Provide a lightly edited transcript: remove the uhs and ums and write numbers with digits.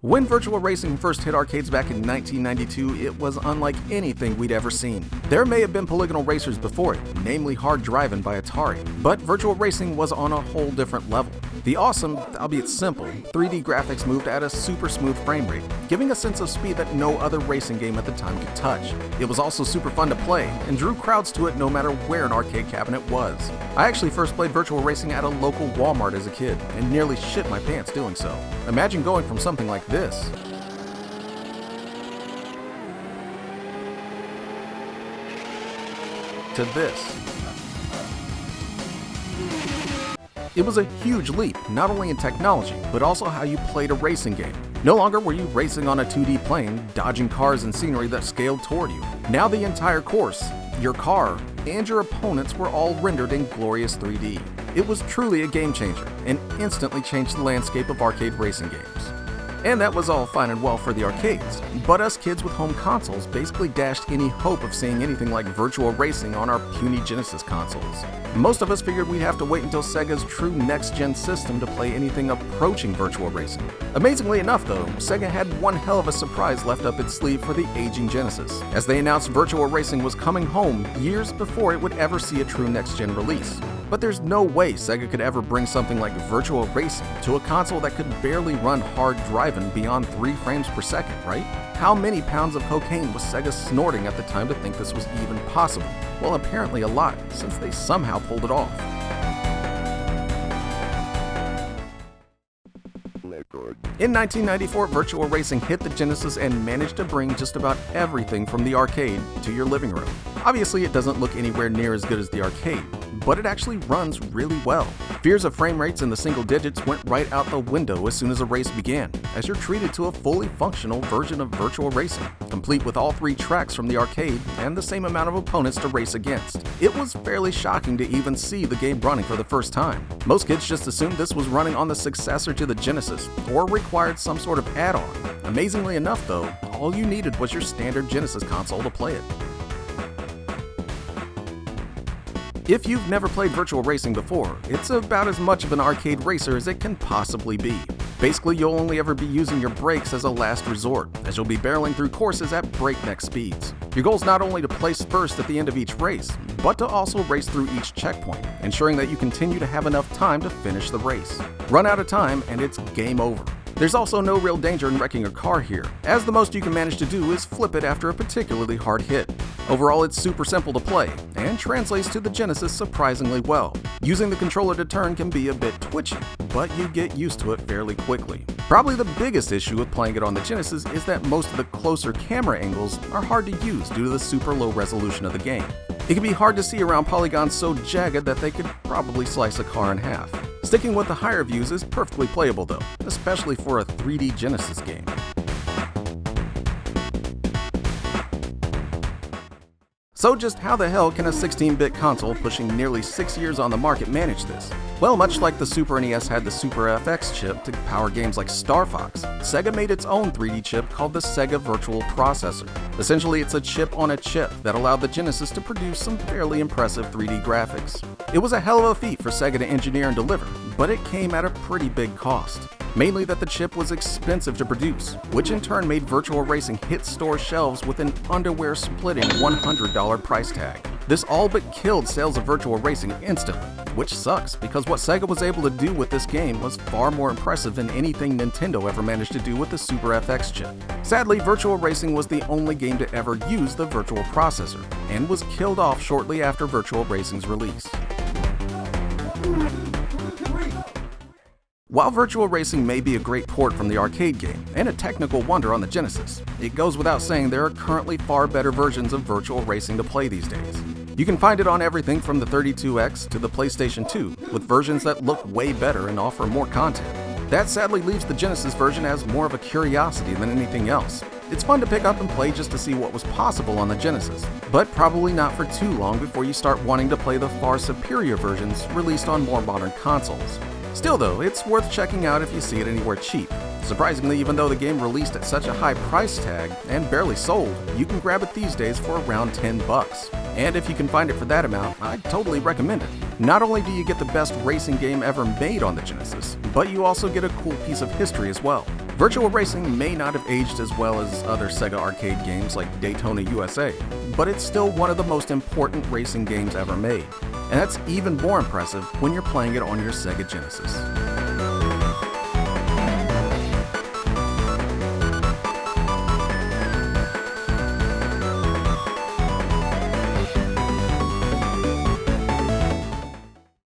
When Virtua Racing first hit arcades back in 1992, it was unlike anything we'd ever seen. There may have been polygonal racers before it, namely Hard Drivin' by Atari, but Virtua Racing was on a whole different level. The awesome, albeit simple, 3D graphics moved at a super smooth frame rate, giving a sense of speed that no other racing game at the time could touch. It was also super fun to play, and drew crowds to it no matter where an arcade cabinet was. I actually first played Virtua Racing at a local Walmart as a kid, and nearly shit my pants doing so. Imagine going from something like this to this. It was a huge leap, not only in technology, but also how you played a racing game. No longer were you racing on a 2D plane, dodging cars and scenery that scaled toward you. Now the entire course, your car, and your opponents were all rendered in glorious 3D. It was truly a game changer, and instantly changed the landscape of arcade racing games. And that was all fine and well for the arcades, but us kids with home consoles basically dashed any hope of seeing anything like Virtua Racing on our puny Genesis consoles. Most of us figured we'd have to wait until Sega's true next-gen system to play anything approaching Virtua Racing. Amazingly enough though, Sega had one hell of a surprise left up its sleeve for the aging Genesis, as they announced Virtua Racing was coming home years before it would ever see a true next-gen release. But there's no way Sega could ever bring something like Virtua Racing to a console that could barely run Hard Drivin' beyond 3 frames per second, right? How many pounds of cocaine was Sega snorting at the time to think this was even possible? Well, apparently a lot, since they somehow pulled it off. In 1994, Virtua Racing hit the Genesis and managed to bring just about everything from the arcade to your living room. Obviously, it doesn't look anywhere near as good as the arcade, but it actually runs really well. Fears of frame rates in the single digits went right out the window as soon as a race began, as you're treated to a fully functional version of Virtua Racing, complete with all 3 tracks from the arcade and the same amount of opponents to race against. It was fairly shocking to even see the game running for the first time. Most kids just assumed this was running on the successor to the Genesis, or required some sort of add-on. Amazingly enough though, all you needed was your standard Genesis console to play it. If you've never played Virtua Racing before, it's about as much of an arcade racer as it can possibly be. Basically, you'll only ever be using your brakes as a last resort, as you'll be barreling through courses at breakneck speeds. Your goal is not only to place first at the end of each race, but to also race through each checkpoint, ensuring that you continue to have enough time to finish the race. Run out of time and it's game over. There's also no real danger in wrecking a car here, as the most you can manage to do is flip it after a particularly hard hit. Overall, it's super simple to play, and translates to the Genesis surprisingly well. Using the controller to turn can be a bit twitchy, but you get used to it fairly quickly. Probably the biggest issue with playing it on the Genesis is that most of the closer camera angles are hard to use due to the super low resolution of the game. It can be hard to see around polygons so jagged that they could probably slice a car in half. Sticking with the higher views is perfectly playable though, especially for a 3D Genesis game. So just how the hell can a 16-bit console pushing nearly 6 years on the market manage this? Well, much like the Super NES had the Super FX chip to power games like Star Fox, Sega made its own 3D chip called the Sega Virtual Processor. Essentially, it's a chip on a chip that allowed the Genesis to produce some fairly impressive 3D graphics. It was a hell of a feat for Sega to engineer and deliver, but it came at a pretty big cost. Mainly that the chip was expensive to produce, which in turn made Virtua Racing hit store shelves with an underwear-splitting $100 price tag. This all but killed sales of Virtua Racing instantly, which sucks because what Sega was able to do with this game was far more impressive than anything Nintendo ever managed to do with the Super FX chip. Sadly, Virtua Racing was the only game to ever use the Virtual Processor, and was killed off shortly after Virtua Racing's release. While Virtua Racing may be a great port from the arcade game, and a technical wonder on the Genesis, it goes without saying there are currently far better versions of Virtua Racing to play these days. You can find it on everything from the 32X to the PlayStation 2, with versions that look way better and offer more content. That sadly leaves the Genesis version as more of a curiosity than anything else. It's fun to pick up and play just to see what was possible on the Genesis, but probably not for too long before you start wanting to play the far superior versions released on more modern consoles. Still though, it's worth checking out if you see it anywhere cheap. Surprisingly, even though the game released at such a high price tag and barely sold, you can grab it these days for around $10. And if you can find it for that amount, I'd totally recommend it. Not only do you get the best racing game ever made on the Genesis, but you also get a cool piece of history as well. Virtua Racing may not have aged as well as other Sega arcade games like Daytona USA, but it's still one of the most important racing games ever made. And that's even more impressive when you're playing it on your Sega Genesis.